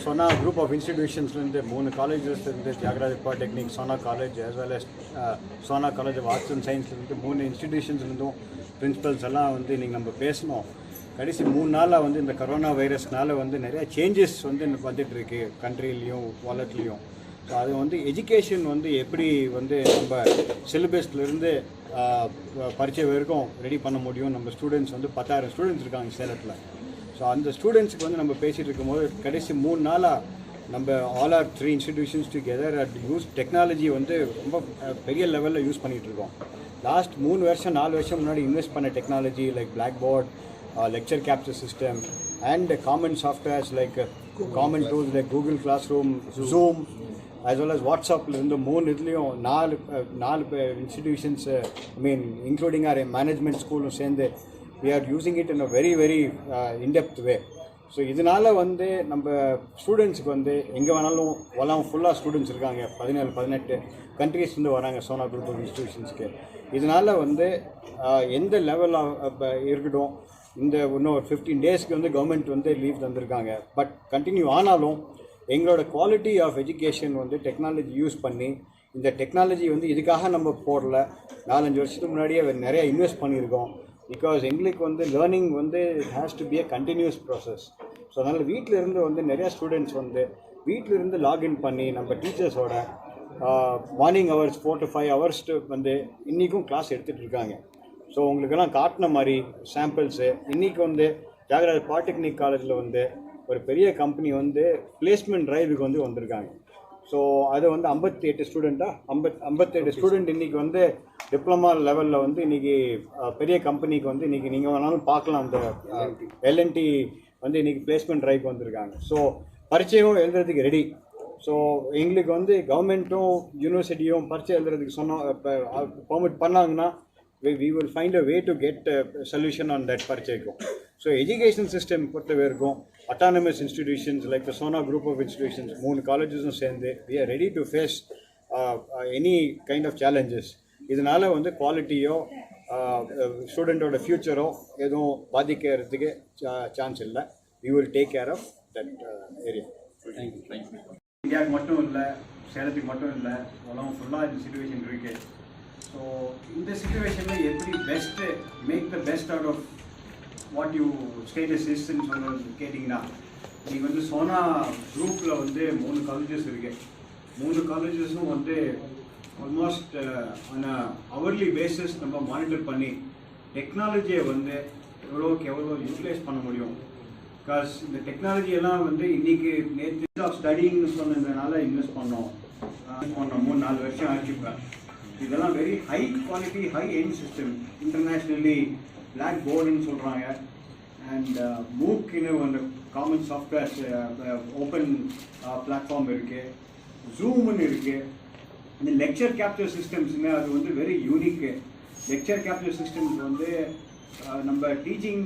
Sona group of institutions in மூணு colleges இருந்து Thyagaraja polytechnic Sona College as well as Sona College of Arts and Science இருந்து மூணு institutions இருந்தும் principles எல்லாம் வந்து இன்றைக்கி நம்ம பேசணும். கடைசி 3 நாளாக வந்து இந்த கரோனா வைரஸ்னால வந்து நிறையா சேஞ்சஸ் வந்து வந்துட்டுருக்கு கண்ட்ரிலையும் வாலெட்லேயும். ஸோ அது வந்து எஜுகேஷன் வந்து எப்படி வந்து நம்ம சிலபஸ்லேருந்து பரீட்சை வரைக்கும் ரெடி பண்ண முடியும். நம்ம ஸ்டூடெண்ட்ஸ் வந்து 10,000 ஸ்டூடெண்ட்ஸ் இருக்காங்க சேலத்தில். ஸோ அந்த ஸ்டூடெண்ட்ஸுக்கு வந்து நம்ம பேசிகிட்டு இருக்கும்போது கடைசி 3 நாளாக நம்ம all our 3 institutions together use technology வந்து ரொம்ப பெரிய லெவலில் யூஸ் பண்ணிகிட்ருக்கோம். லாஸ்ட் 3 வருஷம் 4 வருஷம் முன்னாடி இன்வெஸ்ட் பண்ண technology like Blackboard, lecture capture system and common softwares like common tools like Google Classroom, Zoom as well as WhatsApp இருந்து 3 இதுலேயும் 4 institutions I mean including our management school சேர்ந்து we are using it in a very in-depth way. So இதனால் வந்து நம்ம ஸ்டூடெண்ட்ஸுக்கு வந்து எங்கே வேணாலும் எல்லாம் ஃபுல்லாக ஸ்டூடெண்ட்ஸ் இருக்காங்க. 17-18 கண்ட்ரீஸ்லேருந்து வராங்க சோனா குரூப் ஆஃப் இன்ஸ்டிடியூஷன்ஸ்க்கு. இதனால் வந்து எந்த லெவலில் இருக்கட்டும் இந்த இன்னும் ஒரு 15 டேஸ்க்கு வந்து கவர்மெண்ட் வந்து லீவ் தந்திருக்காங்க. பட் கண்டினியூ ஆனாலும் எங்களோட குவாலிட்டி ஆஃப் எஜுகேஷன் வந்து டெக்னாலஜி யூஸ் பண்ணி இந்த டெக்னாலஜி வந்து இதுக்காக நம்ம போடல. 4-5 வருஷத்துக்கு முன்னாடியே நிறையா இன்வெஸ்ட் பண்ணியிருக்கோம். பிகாஸ் எங்களுக்கு வந்து லேர்னிங் வந்து it has to be a continuous process. So அதனால் வீட்டிலேருந்து வந்து நிறையா ஸ்டூடெண்ட்ஸ் வந்து வீட்டிலேருந்து லாகின் பண்ணி நம்ம டீச்சர்ஸோட மார்னிங் ஹவர்ஸ் 4 to 5 hours வந்து இன்றைக்கும் கிளாஸ் எடுத்துகிட்டு இருக்காங்க. ஸோ உங்களுக்கெல்லாம் காட்டின மாதிரி சாம்பிள்ஸு இன்றைக்கி வந்து தியாகராஜ பாலிடெக்னிக் காலேஜில் வந்து ஒரு பெரிய கம்பெனி வந்து பிளேஸ்மெண்ட் ட்ரைவுக்கு வந்து வந்திருக்காங்க. ஸோ அது வந்து 58 ஸ்டூடெண்ட் இன்றைக்கி வந்து டிப்ளமா லெவலில் வந்து இன்றைக்கி பெரிய கம்பெனிக்கு வந்து இன்றைக்கி நீங்கள் வேணாலும் பார்க்கலாம். அந்த L&T வந்து இன்றைக்கி பிளேஸ்மெண்ட் ட்ரைவுக்கு வந்திருக்காங்க. ஸோ பரீட்சையும் எழுதுறதுக்கு ரெடி. ஸோ எங்களுக்கு வந்து கவர்மெண்ட்டும் யூனிவர்சிட்டியும் பரீட்சை எழுதுறதுக்கு பர்மிட் பண்ணாங்கன்னா we will find a way to get a solution on that பரீட்சைக்கும். ஸோ எஜுகேஷன் சிஸ்டம் பொறுத்த வரைக்கும் autonomous institutions like the Sona group of institutions 3 காலேஜஸும் சேர்ந்து we are ready to face any kind of challenges. இதனால் வந்து குவாலிட்டியோ ஸ்டூடெண்ட்டோட ஃப்யூச்சரோ எதுவும் பாதிக்கிறதுக்கு chance இல்லை. we will take care of that area. Thank you. இந்தியாவுக்கு மட்டும் இல்லை, சேலத்துக்கு மட்டும் இல்லை, உலகம் ஃபுல்லாக இந்த சுச்சுவேஷன் இருக்குது. ஸோ இந்த சுச்சுவேஷனில் எப்படி best make the best out of what you status இஸ்ன்னு சொல்கிறது கேட்டிங்கன்னா இன்றைக்கி வந்து சோனா குரூப்பில் வந்து 3 காலேஜஸ் இருக்குது. 3 காலேஜஸும் வந்து ஆல்மோஸ்ட் ஆன் ஹவர்லி பேசிஸ் நம்ம மானிட்டர் பண்ணி டெக்னாலஜியை வந்து எவ்வளோக்கு எவ்வளோ யூட்டிலைஸ் பண்ண முடியும். பிகாஸ் இந்த டெக்னாலஜியெல்லாம் வந்து இன்றைக்கி நேற்று ஆஃப் ஸ்டடிங்னு சொன்னதுனால இன்வெஸ்ட் பண்ணோம் 3-4 வருஷம் ஆச்சு. இதெல்லாம் very high quality high end system. Internationally black போர்டுன்னு சொல்கிறாங்க. அண்ட் மூக்னு ஒரு காமன் சாஃப்ட்வேர்ஸ் ஓப்பன் பிளாட்ஃபார்ம் இருக்குது. ஜூம்னு இருக்குது. இந்த லெக்சர் கேப்சர் சிஸ்டம்ஸுங்க அது வந்து very unique. Lecture capture systems வந்து நம்ம டீச்சிங்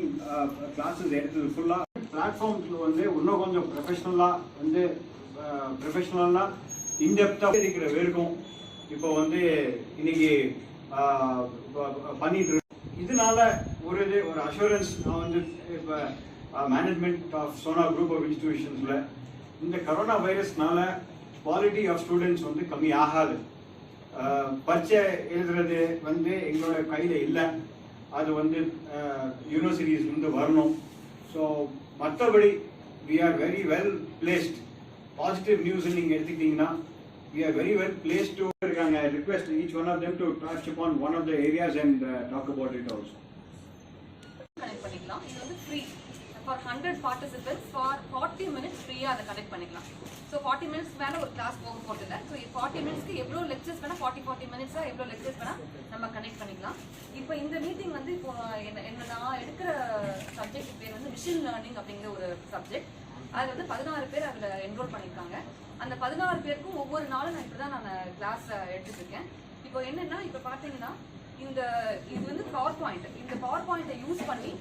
கிளாஸஸ் எடுத்தது ஃபுல்லாக பிளாட்ஃபார்ம்ஸில் வந்து இன்னும் கொஞ்சம் ப்ரொஃபஷ்னலாக இன்டெப்த்தாக இருக்கிற வரைக்கும் இப்போ வந்து இன்னைக்கு பண்ணிட்டு இருக்கு. இதனால ஒரு அஷூரன்ஸ் நான் வந்து இப்போ management of Sona group of இன்ஸ்டிடியூஷன்ஸில் இந்த கரோனா வைரஸ்னால குவாலிட்டி ஆஃப் ஸ்டூடெண்ட்ஸ் வந்து கம்மி ஆகாது. பரீட்சை எழுதுறது வந்து எங்களோட கையில் இல்லை. அது வந்து யூனிவர்சிட்டிஸ்லேருந்து வரணும். ஸோ மற்றபடி we are very well placed. Positive news நீங்கள் எடுத்துக்கிட்டிங்கன்னா we are very well placed to I request each one of them to touch upon one of the areas and talk about it also. Connect பண்ணிக்கலாம். இது வந்து free for 100 participants for 40 minutes free அதை connect பண்ணிக்கலாம். So 40 minutes மேலே ஒரு class போக போதில்லை. So 40 மினிட்ஸ்க்கு எவ்வளோ லெக்சர்ஸ் வேணால் 40 மினிட்ஸாக எவ்வளோ லெக்சர்ஸ் வேணால் நம்ம கனெக்ட் பண்ணிக்கலாம். இப்போ இந்த மீட்டிங் வந்து இப்போ நான் எடுக்கிற சப்ஜெக்ட் பேர் வந்து மிஷின் லேர்னிங் அப்படிங்கிற ஒரு சப்ஜெக்ட். அதில் வந்து 16 பேர் அதில் என்ரோல் பண்ணியிருக்காங்க. அந்த 16 பேருக்கும் ஒவ்வொரு நாளும் நான் இப்படி தான் நான் கிளாஸ் எடுத்துட்டு இருக்கேன். இப்போ என்னன்னா இப்போ பார்த்தீங்கன்னா இது வந்து பவர் பாயிண்ட். இந்த பவர் பாயிண்ட்டை யூஸ் பண்ணி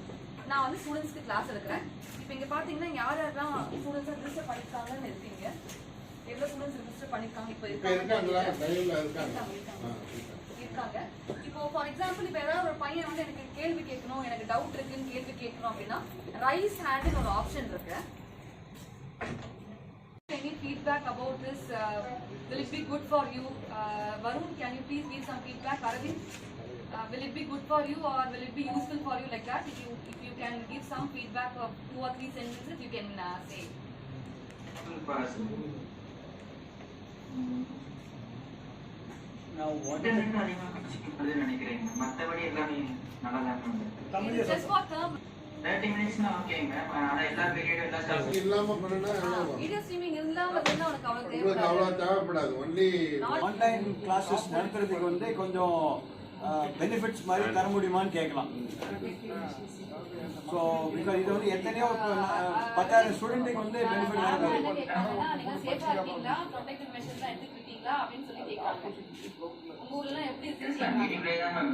நான் வந்து ஸ்டூடெண்ட்ஸ்க்கு கிளாஸ் எடுக்கிறேன். இப்போ இங்கே பார்த்தீங்கன்னா யாரெல்லாம் ஸ்டூடெண்ட்ஸாக ரிஜிஸ்டர் பண்ணியிருக்காங்கன்னு இருக்கீங்க. எவ்வளோ ஸ்டூடெண்ட்ஸ் ரிஜிஸ்டர் பண்ணியிருக்காங்க இப்போ இருக்காங்க. இப்போ ஃபார் எக்ஸாம்பிள் இப்போ ஏதாவது ஒரு பையன் வந்து எனக்கு கேள்வி கேட்கணும், எனக்கு டவுட் இருக்குன்னு கேள்வி கேட்கணும் அப்படின்னா ரைஸ் ஹேண்டுன்னு ஒரு ஆப்ஷன் இருக்கு. any feedback about this? Will it be good for you? Varun, can you please give some feedback? Aravind, will it be good for you or will it be useful for you like that? If you can give some feedback of 2 or 3 sentences, you can say. Now what is It is just for term. 30 minutes na okay ma'am. எல்லா period எல்லா staff இல்லாம பண்ணனா Video streaming இல்லாம இருந்தா உனக்கு அவ்வளவு உங்களுக்கு அவ்வளவு தேவைப்படாது. ஒன்லி ஆன்லைன் கிளாஸஸ் நடத்துறதுக்கு வந்து கொஞ்சம் பெனிஃபிட்ஸ் மாதிரி தர முடியுமான்னு கேட்கலாம். ஸோ பிகாஸ் இது வந்து எத்தனையோ 10,000 ஸ்டூடெண்ட்டுக்கு வந்து பெனிஃபிட் ஆகும். நீங்க சேஃபா இருக்கீங்களா, ப்ரொடெக்டிவ் மெஷர்ஸ் எல்லாம் எடுத்துக்கிட்டீங்களா அப்படின்னு சொல்லி கேக்குறாங்க. உங்க ஊர்ல எல்லாம் எப்படி இருக்குன்னு கேக்குறாங்க. மீட்டிங்ல தான் மேம்.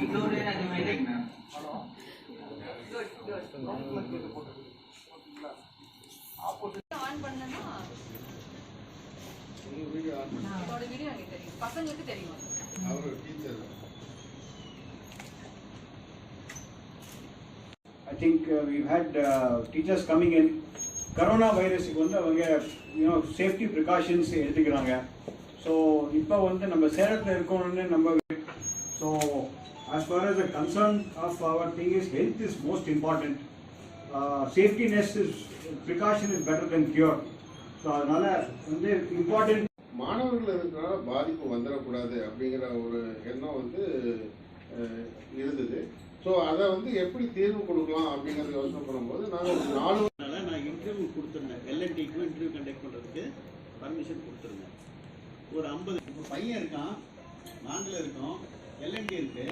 இன்னொரு அது மீட்டிங் மேம். ஆன் பண்ணனா இதோட வீடியோ எனக்கு தெரியும், பசங்களுக்கு தெரியும். அவர் teacher. I think we've had teachers coming in. Corona virus வந்து அவங்க சேஃப்டி ப்ரிகாஷன்ஸ் எடுத்துக்கிறாங்க. ஸோ இப்போ வந்து நம்ம சேலத்தில் இருக்கணும்னு நம்ம so as far as the concern of our thing is health is most important. Safetyness is precaution is better than cure. So அதனால வந்து இம்பார்ட்டன்ட் மாணவர்கள் இருக்கிறனால பாதிப்பு வந்துடக்கூடாது அப்படிங்கிற ஒரு எண்ணம் வந்து இருந்தது. ஸோ அதை வந்து எப்படி தீர்வு கொடுக்கலாம் அப்படிங்கிறத யோசனை பண்ணும்போது நாங்கள் ஒரு 4 நான் இன்டர்வியூ கொடுத்துருந்தேன். எல்என்டிக்கு இன்டர்வியூ கண்டக்ட் பண்ணுறதுக்கு பர்மிஷன் கொடுத்துருந்தேன். ஒரு 50 இப்போ பையன் இருக்கான், நாங்களும் இருக்கோம், எல்என்டி இருக்கு.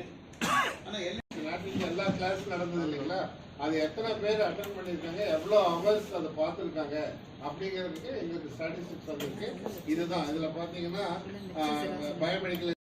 ஆனால் எல்என்டி நாட்டில் எல்லா கிளாஸும் நடந்தது இல்லைங்களா, அது எத்தனை பேர் அட்டன் பண்ணியிருக்காங்க, எவ்வளோ ஹவர்ஸ் அதை பார்த்துருக்காங்க அப்படிங்கிறதுக்கு எங்களுக்கு ஸ்டாட்டிஸ்டிக்ஸ் வந்திருக்கு. இதுதான் இதில் பார்த்தீங்கன்னா பயோமெடிக்கல்